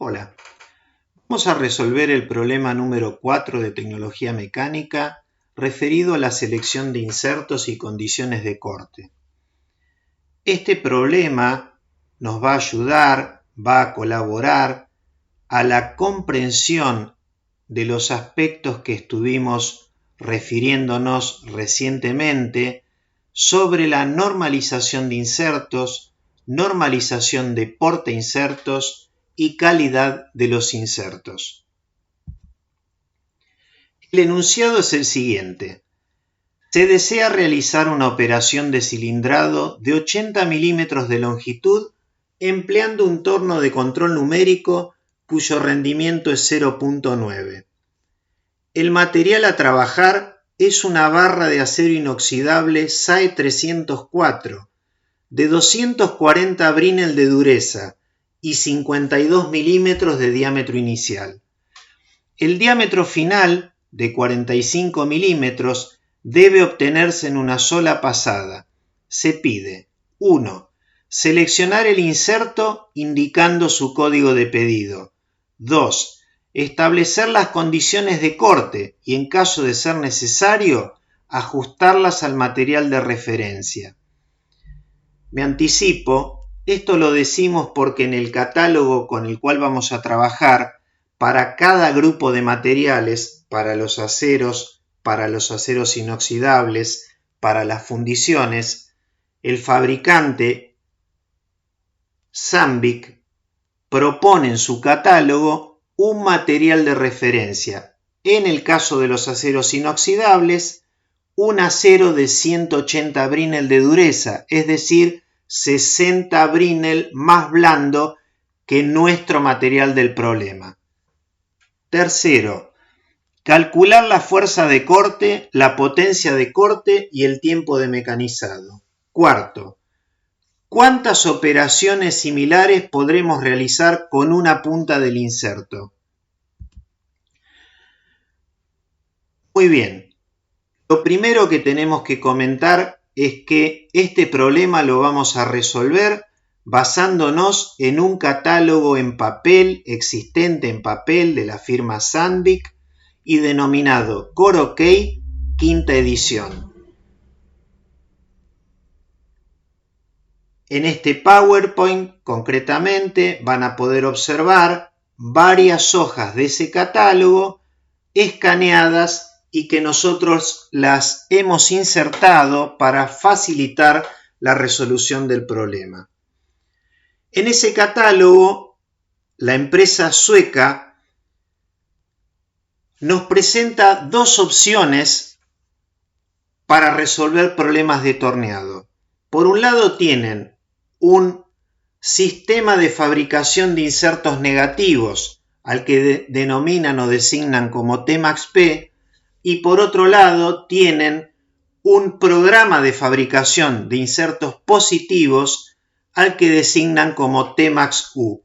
Hola, vamos a resolver el problema número 4 de tecnología mecánica referido a la selección de insertos y condiciones de corte. Este problema nos va a ayudar, va a colaborar a la comprensión de los aspectos que estuvimos refiriéndonos recientemente sobre la normalización de insertos, normalización de portainsertos y calidad de los insertos. El enunciado es el siguiente. Se desea realizar una operación de cilindrado de 80 milímetros de longitud empleando un torno de control numérico cuyo rendimiento es 0.9. El material a trabajar es una barra de acero inoxidable SAE 304 de 240 Brinell de dureza y 52 milímetros de diámetro inicial. El diámetro final, de 45 milímetros, debe obtenerse en una sola pasada. Se pide 1. Seleccionar el inserto indicando su código de pedido. 2. Establecer las condiciones de corte y, en caso de ser necesario, ajustarlas al material de referencia. Me anticipo, esto lo decimos porque en el catálogo con el cual vamos a trabajar, para cada grupo de materiales, para los aceros inoxidables, para las fundiciones, el fabricante Sandvik propone en su catálogo un material de referencia. En el caso de los aceros inoxidables, un acero de 180 Brinell de dureza, es decir, 60 Brinell más blando que nuestro material del problema. Tercero, calcular la fuerza de corte, la potencia de corte y el tiempo de mecanizado. Cuarto, ¿cuántas operaciones similares podremos realizar con una punta del inserto? Muy bien, lo primero que tenemos que comentar es que este problema lo vamos a resolver basándonos en un catálogo en papel existente en papel de la firma Sandvik y denominado Core OK quinta edición. En este PowerPoint concretamente van a poder observar varias hojas de ese catálogo escaneadas y que nosotros las hemos insertado para facilitar la resolución del problema. En ese catálogo, la empresa sueca nos presenta dos opciones para resolver problemas de torneado. Por un lado tienen un sistema de fabricación de insertos negativos, al que denominan o designan como Temax-P, y por otro lado tienen un programa de fabricación de insertos positivos, al que designan como Temax-U.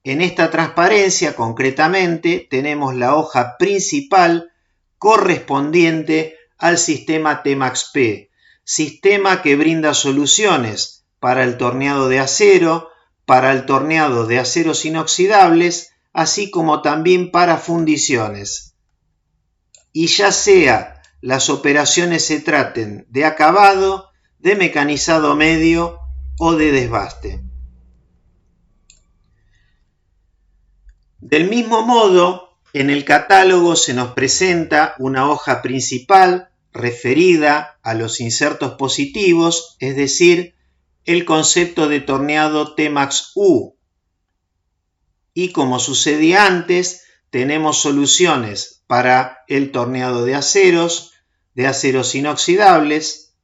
En esta transparencia, concretamente, tenemos la hoja principal correspondiente al sistema Temax-P, sistema que brinda soluciones para el torneado de acero, para el torneado de aceros inoxidables, así como también para fundiciones. Y ya sea las operaciones se traten de acabado, de mecanizado medio o de desbaste. Del mismo modo, en el catálogo se nos presenta una hoja principal referida a los insertos positivos, es decir, el concepto de torneado Temax-U. Y como sucedía antes, tenemos soluciones para el torneado de aceros inoxidables,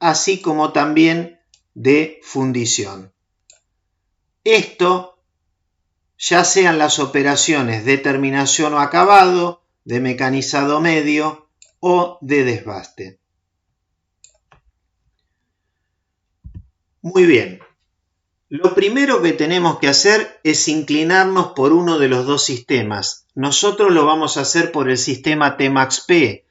así como también de fundición. Esto ya sean las operaciones de terminación o acabado, de mecanizado medio o de desbaste. Muy bien, lo primero que tenemos que hacer es inclinarnos por uno de los dos sistemas. Nosotros lo vamos a hacer por el sistema Temax-P.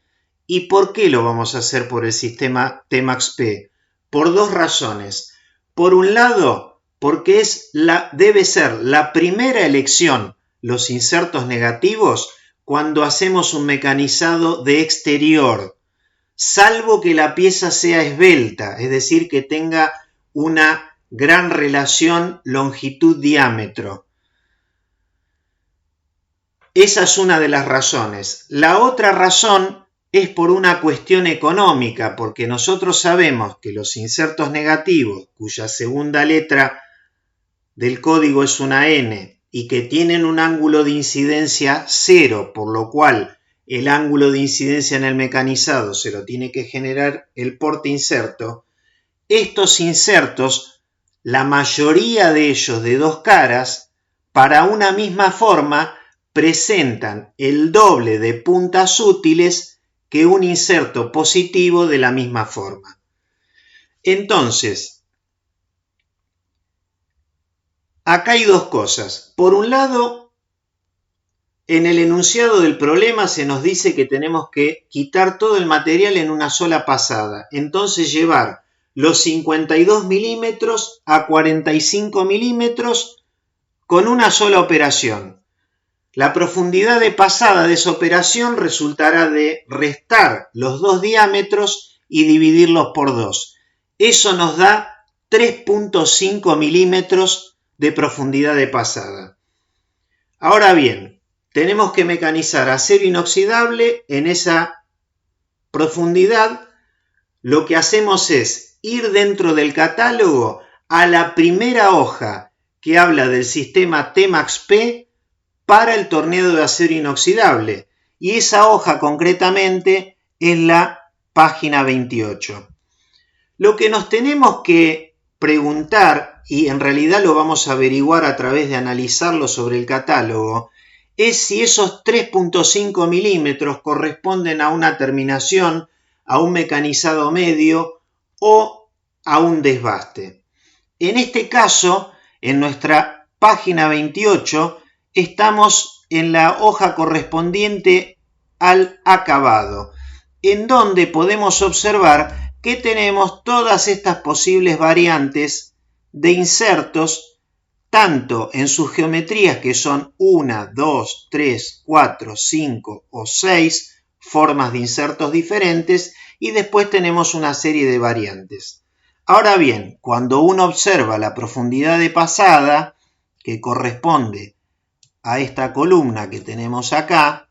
¿Y por qué lo vamos a hacer por el sistema Temax-P? Por dos razones. Por un lado, porque debe ser la primera elección, los insertos negativos, cuando hacemos un mecanizado de exterior, salvo que la pieza sea esbelta, es decir, que tenga una gran relación longitud-diámetro. Esa es una de las razones. La otra razón es por una cuestión económica, porque nosotros sabemos que los insertos negativos, cuya segunda letra del código es una N y que tienen un ángulo de incidencia 0, por lo cual el ángulo de incidencia en el mecanizado se lo tiene que generar el portainserto. Estos insertos, la mayoría de ellos de dos caras, para una misma forma, presentan el doble de puntas útiles que un inserto positivo de la misma forma. Entonces, acá hay dos cosas. Por un lado, en el enunciado del problema se nos dice que tenemos que quitar todo el material en una sola pasada. Entonces llevar los 52 milímetros a 45 milímetros con una sola operación. La profundidad de pasada de esa operación resultará de restar los dos diámetros y dividirlos por 2. Eso nos da 3.5 milímetros de profundidad de pasada. Ahora bien, tenemos que mecanizar acero inoxidable en esa profundidad. Lo que hacemos es ir dentro del catálogo a la primera hoja que habla del sistema T-Max-P para el torneo de acero inoxidable, y esa hoja concretamente es la página 28. Lo que nos tenemos que preguntar, y en realidad lo vamos a averiguar a través de analizarlo sobre el catálogo, es si esos 3.5 milímetros corresponden a una terminación, a un mecanizado medio o a un desbaste. En este caso, en nuestra página 28, estamos en la hoja correspondiente al acabado, en donde podemos observar que tenemos todas estas posibles variantes de insertos, tanto en sus geometrías que son 1, 2, 3, 4, 5 o 6 formas de insertos diferentes, y después tenemos una serie de variantes. Ahora bien, cuando uno observa la profundidad de pasada, que corresponde a esta columna que tenemos acá,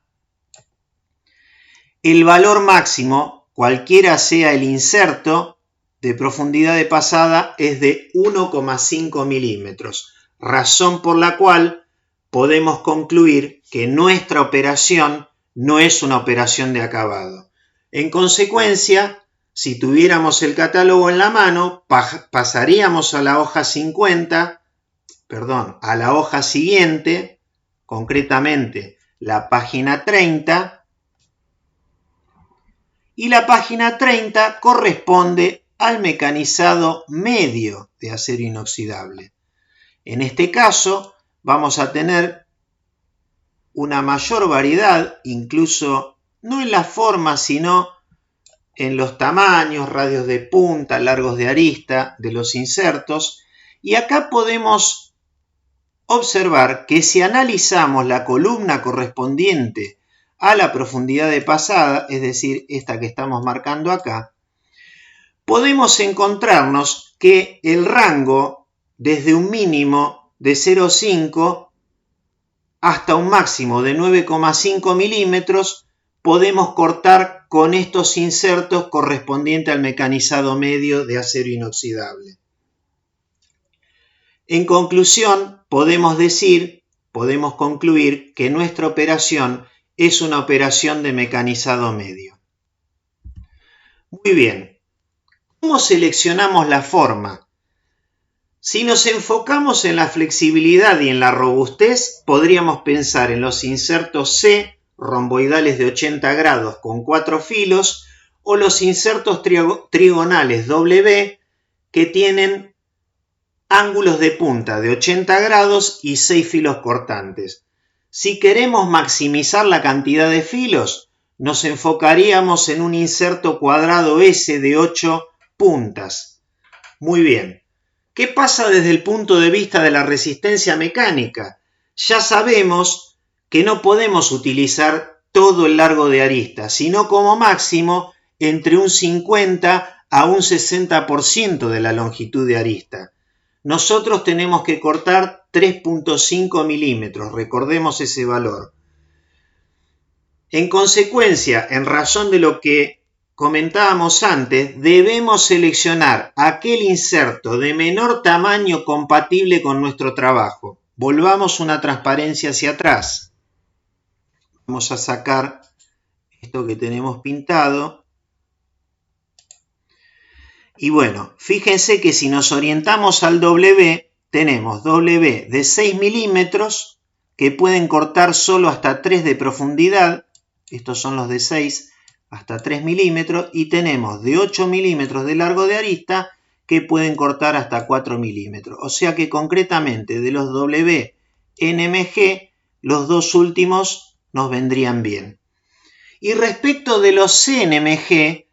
el valor máximo, cualquiera sea el inserto de profundidad de pasada, es de 1,5 milímetros, razón por la cual podemos concluir que nuestra operación no es una operación de acabado. En consecuencia, si tuviéramos el catálogo en la mano, pasaríamos a la hoja 50, a la hoja siguiente, concretamente la página 30, y la página 30 corresponde al mecanizado medio de acero inoxidable. En este caso vamos a tener una mayor variedad, incluso no en la forma, sino en los tamaños, radios de punta, largos de arista de los insertos, y acá podemos observar que si analizamos la columna correspondiente a la profundidad de pasada, es decir, esta que estamos marcando acá, podemos encontrarnos que el rango desde un mínimo de 0,5 hasta un máximo de 9,5 milímetros podemos cortar con estos insertos correspondientes al mecanizado medio de acero inoxidable. En conclusión, podemos concluir que nuestra operación es una operación de mecanizado medio. Muy bien, ¿cómo seleccionamos la forma? Si nos enfocamos en la flexibilidad y en la robustez, podríamos pensar en los insertos C, romboidales de 80 grados con 4 filos, o los insertos trigonales W, que tienen ángulos de punta de 80 grados y 6 filos cortantes. Si queremos maximizar la cantidad de filos, nos enfocaríamos en un inserto cuadrado S de 8 puntas. Muy bien. ¿Qué pasa desde el punto de vista de la resistencia mecánica? Ya sabemos que no podemos utilizar todo el largo de arista, sino como máximo entre un 50 a un 60% de la longitud de arista. Nosotros tenemos que cortar 3.5 milímetros, recordemos ese valor. En consecuencia, en razón de lo que comentábamos antes, debemos seleccionar aquel inserto de menor tamaño compatible con nuestro trabajo. Volvamos una transparencia hacia atrás. Vamos a sacar esto que tenemos pintado. Y bueno, fíjense que si nos orientamos al W, tenemos W de 6 milímetros que pueden cortar solo hasta 3 de profundidad. Estos son los de 6 hasta 3 milímetros. Y tenemos de 8 milímetros de largo de arista que pueden cortar hasta 4 milímetros. O sea que concretamente de los WNMG, los dos últimos nos vendrían bien. Y respecto de los CNMG,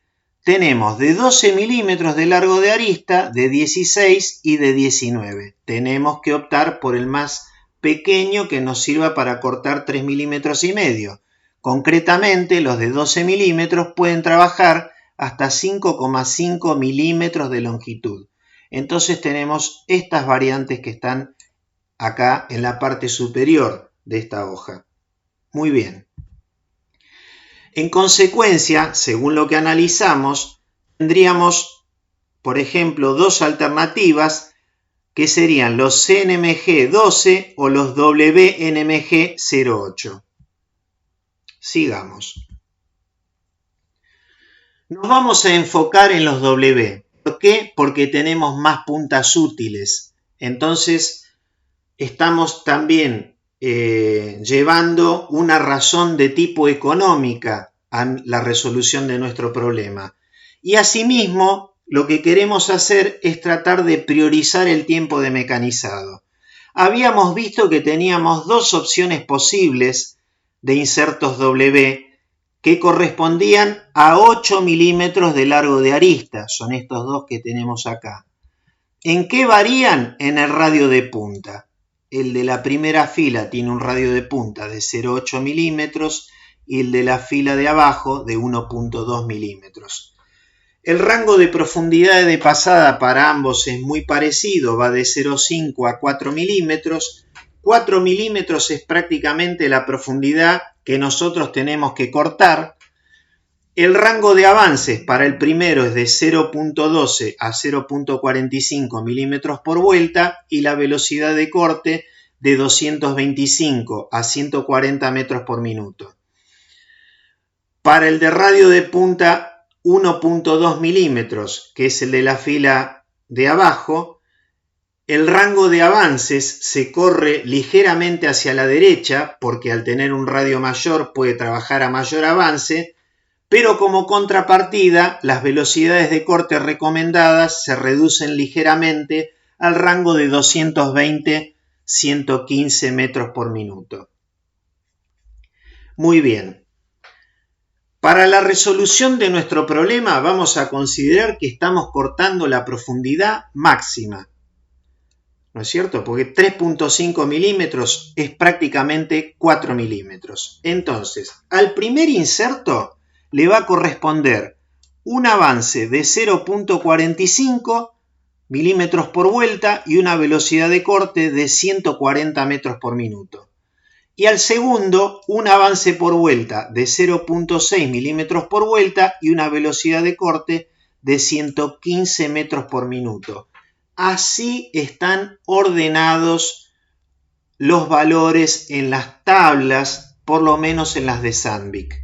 tenemos de 12 milímetros de largo de arista, de 16 y de 19. Tenemos que optar por el más pequeño que nos sirva para cortar 3 milímetros y medio. Concretamente, los de 12 milímetros pueden trabajar hasta 5,5 milímetros de longitud. Entonces tenemos estas variantes que están acá en la parte superior de esta hoja. Muy bien. En consecuencia, según lo que analizamos, tendríamos, por ejemplo, dos alternativas que serían los CNMG 12 o los WNMG 08. Sigamos. Nos vamos a enfocar en los W. ¿Por qué? Porque tenemos más puntas útiles. Entonces, estamos también llevando una razón de tipo económica a la resolución de nuestro problema. Y asimismo, lo que queremos hacer es tratar de priorizar el tiempo de mecanizado. Habíamos visto que teníamos dos opciones posibles de insertos W que correspondían a 8 milímetros de largo de arista. Son estos dos que tenemos acá. ¿En qué varían? En el radio de punta. El de la primera fila tiene un radio de punta de 0,8 milímetros y el de la fila de abajo de 1,2 milímetros. El rango de profundidad de pasada para ambos es muy parecido, va de 0,5 a 4 milímetros. 4 milímetros es prácticamente la profundidad que nosotros tenemos que cortar. El rango de avances para el primero es de 0,12 a 0,45 milímetros por vuelta y la velocidad de corte de 225 a 140 metros por minuto. Para el de radio de punta 1,2 milímetros, que es el de la fila de abajo, el rango de avances se corre ligeramente hacia la derecha porque al tener un radio mayor puede trabajar a mayor avance, pero como contrapartida, las velocidades de corte recomendadas se reducen ligeramente al rango de 220-115 metros por minuto. Muy bien. Para la resolución de nuestro problema vamos a considerar que estamos cortando la profundidad máxima. ¿No es cierto? Porque 3.5 milímetros es prácticamente 4 milímetros. Entonces, al primer inserto le va a corresponder un avance de 0.45 milímetros por vuelta y una velocidad de corte de 140 metros por minuto. Y al segundo, un avance por vuelta de 0.6 milímetros por vuelta y una velocidad de corte de 115 metros por minuto. Así están ordenados los valores en las tablas, por lo menos en las de Sandvik.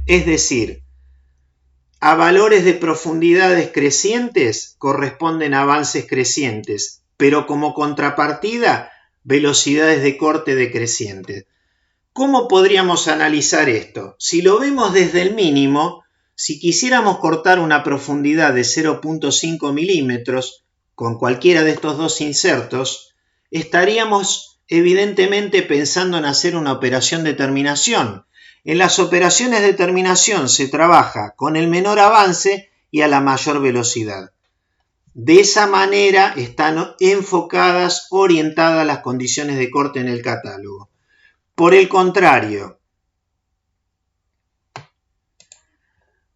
Es decir, a valores de profundidades crecientes corresponden avances crecientes, pero como contrapartida, velocidades de corte decrecientes. ¿Cómo podríamos analizar esto? Si lo vemos desde el mínimo, si quisiéramos cortar una profundidad de 0.5 milímetros con cualquiera de estos dos insertos, estaríamos evidentemente pensando en hacer una operación de terminación. En las operaciones de terminación se trabaja con el menor avance y a la mayor velocidad. De esa manera están enfocadas, orientadas las condiciones de corte en el catálogo. Por el contrario,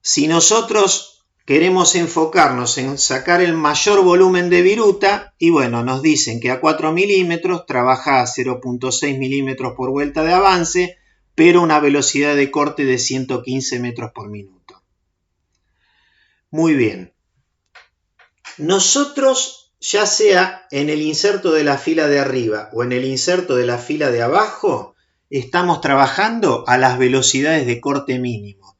si nosotros queremos enfocarnos en sacar el mayor volumen de viruta, y bueno, nos dicen que a 4 milímetros trabaja a 0.6 milímetros por vuelta de avance, pero una velocidad de corte de 115 metros por minuto. Muy bien. Nosotros, ya sea en el inserto de la fila de arriba o en el inserto de la fila de abajo, estamos trabajando a las velocidades de corte mínimo.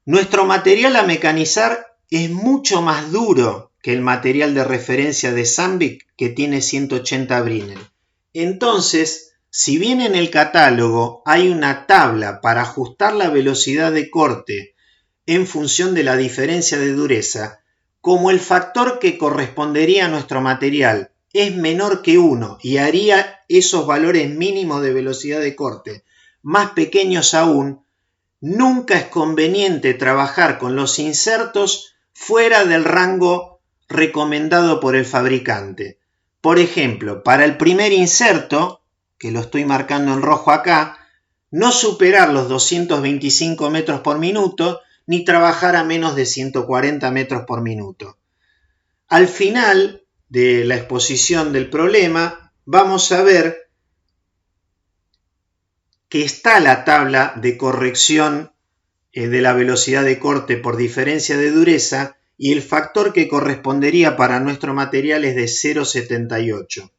Nuestro material a mecanizar es mucho más duro que el material de referencia de Sandvik, que tiene 180 Brinell. Entonces, si bien en el catálogo hay una tabla para ajustar la velocidad de corte en función de la diferencia de dureza, como el factor que correspondería a nuestro material es menor que 1 y haría esos valores mínimos de velocidad de corte más pequeños aún, nunca es conveniente trabajar con los insertos fuera del rango recomendado por el fabricante. Por ejemplo, para el primer inserto, que lo estoy marcando en rojo acá, no superar los 225 metros por minuto ni trabajar a menos de 140 metros por minuto. Al final de la exposición del problema, vamos a ver que está la tabla de corrección de la velocidad de corte por diferencia de dureza y el factor que correspondería para nuestro material es de 0,78.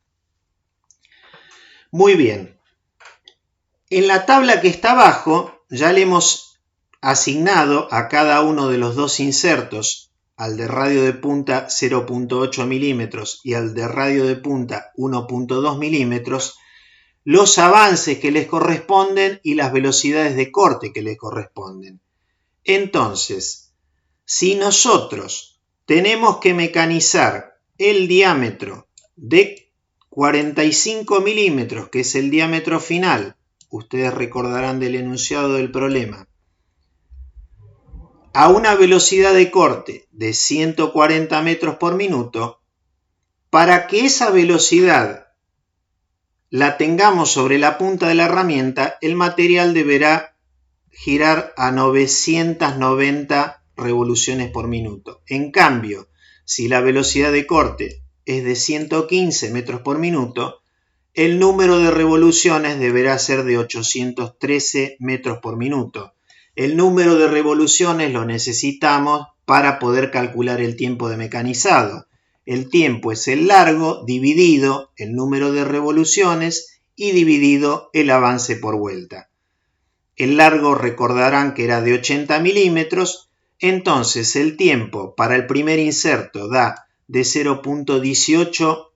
Muy bien. En la tabla que está abajo ya le hemos asignado a cada uno de los dos insertos, al de radio de punta 0.8 milímetros y al de radio de punta 1.2 milímetros, los avances que les corresponden y las velocidades de corte que les corresponden. Entonces, si nosotros tenemos que mecanizar el diámetro de 45 milímetros, que es el diámetro final, ustedes recordarán del enunciado del problema, a una velocidad de corte de 140 metros por minuto, para que esa velocidad la tengamos sobre la punta de la herramienta, el material deberá girar a 990 revoluciones por minuto. En cambio, si la velocidad de corte es de 115 metros por minuto, el número de revoluciones deberá ser de 813 metros por minuto. El número de revoluciones lo necesitamos para poder calcular el tiempo de mecanizado. El tiempo es el largo dividido el número de revoluciones y dividido el avance por vuelta. El largo recordarán que era de 80 milímetros, entonces el tiempo para el primer inserto da de 0.18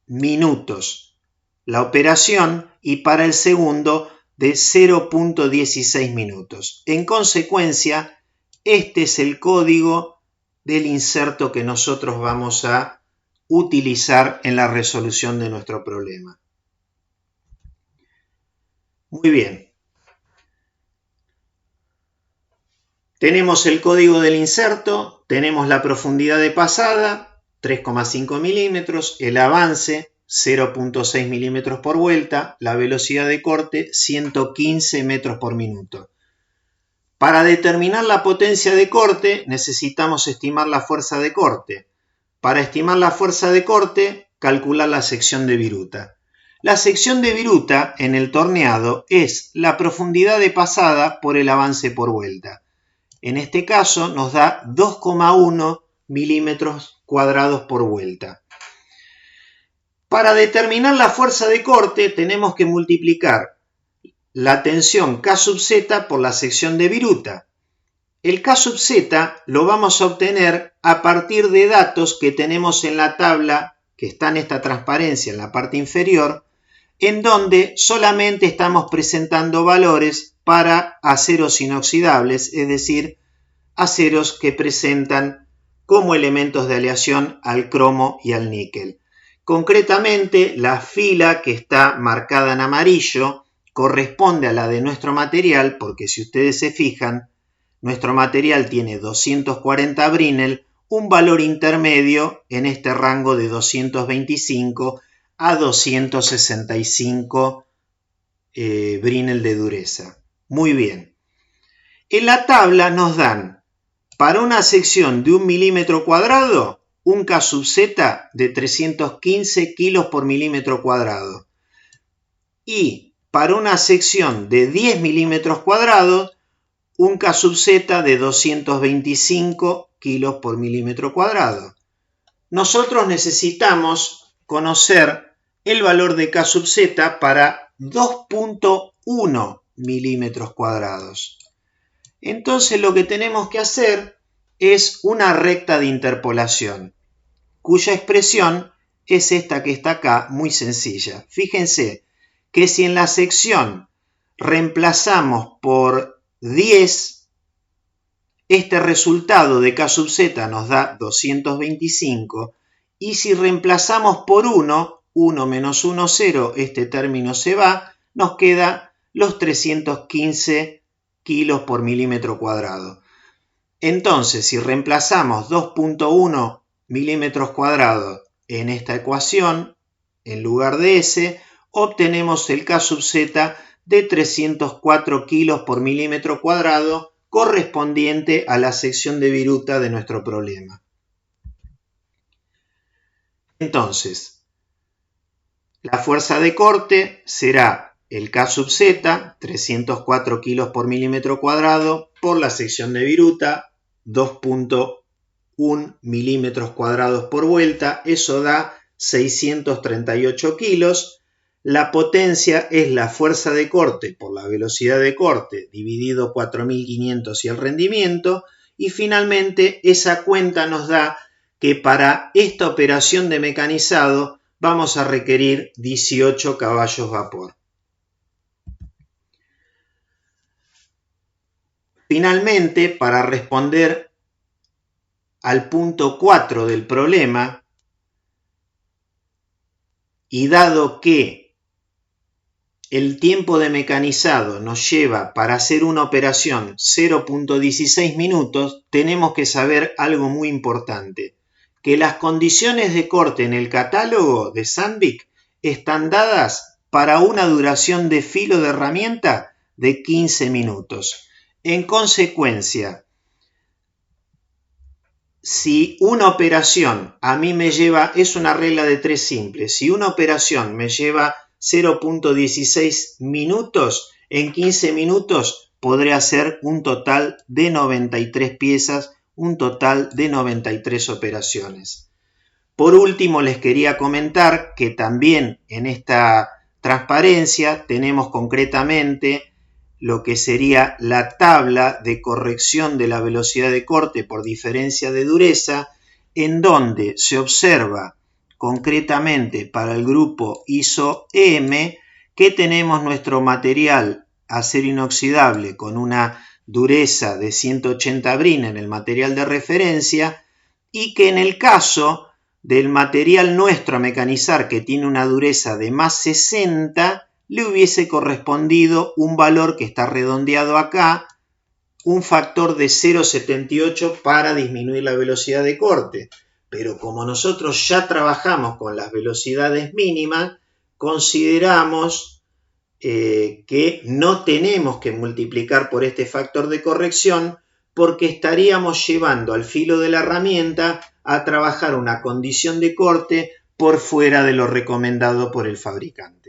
minutos la operación y para el segundo de 0.16 minutos. En consecuencia, este es el código del inserto que nosotros vamos a utilizar en la resolución de nuestro problema. Muy bien. Tenemos el código del inserto, tenemos la profundidad de pasada, 3,5 milímetros, el avance, 0.6 milímetros por vuelta, la velocidad de corte, 115 metros por minuto. Para determinar la potencia de corte, necesitamos estimar la fuerza de corte. Para estimar la fuerza de corte, calcular la sección de viruta. La sección de viruta en el torneado es la profundidad de pasada por el avance por vuelta. En este caso nos da 2,1 milímetros cuadrados por vuelta. Para determinar la fuerza de corte tenemos que multiplicar la tensión K sub Z por la sección de viruta. El K sub Z lo vamos a obtener a partir de datos que tenemos en la tabla que está en esta transparencia en la parte inferior, en donde solamente estamos presentando valores para aceros inoxidables, es decir, aceros que presentan como elementos de aleación al cromo y al níquel. Concretamente, la fila que está marcada en amarillo corresponde a la de nuestro material, porque si ustedes se fijan, nuestro material tiene 240 Brinell, un valor intermedio en este rango de 225 a 265 Brinell de dureza. Muy bien. En la tabla nos dan para una sección de 1 milímetro cuadrado un K sub Z de 315 kilos por milímetro cuadrado. Y para una sección de 10 milímetros cuadrados un K sub Z de 225 kilos por milímetro cuadrado. Nosotros necesitamos conocer el valor de K sub Z para 2.1 milímetros cuadrados. Entonces lo que tenemos que hacer es una recta de interpolación, cuya expresión es esta que está acá, muy sencilla. Fíjense que si en la sección reemplazamos por 10, este resultado de K sub Z nos da 225, y si reemplazamos por 1 menos 1, 0, este término se va, nos queda los 315 kilos por milímetro cuadrado. Entonces, si reemplazamos 2.1 milímetros cuadrados en esta ecuación, en lugar de S, obtenemos el K sub Z de 304 kilos por milímetro cuadrado, correspondiente a la sección de viruta de nuestro problema. Entonces, la fuerza de corte será el K sub Z, 304 kilos por milímetro cuadrado, por la sección de viruta, 2.1 milímetros cuadrados por vuelta, eso da 638 kilos. La potencia es la fuerza de corte por la velocidad de corte dividido 4500 y el rendimiento, y finalmente esa cuenta nos da que para esta operación de mecanizado vamos a requerir 18 caballos vapor. Finalmente, para responder al punto 4 del problema, y dado que el tiempo de mecanizado nos lleva para hacer una operación 0.16 minutos, tenemos que saber algo muy importante, que las condiciones de corte en el catálogo de Sandvik están dadas para una duración de filo de herramienta de 15 minutos. En consecuencia, si una operación a mí me lleva, es una regla de 3 simple, si una operación me lleva 0.16 minutos, en 15 minutos podré hacer un total de 93 piezas, un total de 93 operaciones. Por último, les quería comentar que también en esta transparencia tenemos concretamente lo que sería la tabla de corrección de la velocidad de corte por diferencia de dureza, en donde se observa concretamente para el grupo ISO-M que tenemos nuestro material acero inoxidable con una dureza de 180 Brin en el material de referencia, y que en el caso del material nuestro a mecanizar, que tiene una dureza de más 60, le hubiese correspondido un valor que está redondeado acá, un factor de 0,78 para disminuir la velocidad de corte. Pero como nosotros ya trabajamos con las velocidades mínimas, consideramos que no tenemos que multiplicar por este factor de corrección, porque estaríamos llevando al filo de la herramienta a trabajar una condición de corte por fuera de lo recomendado por el fabricante.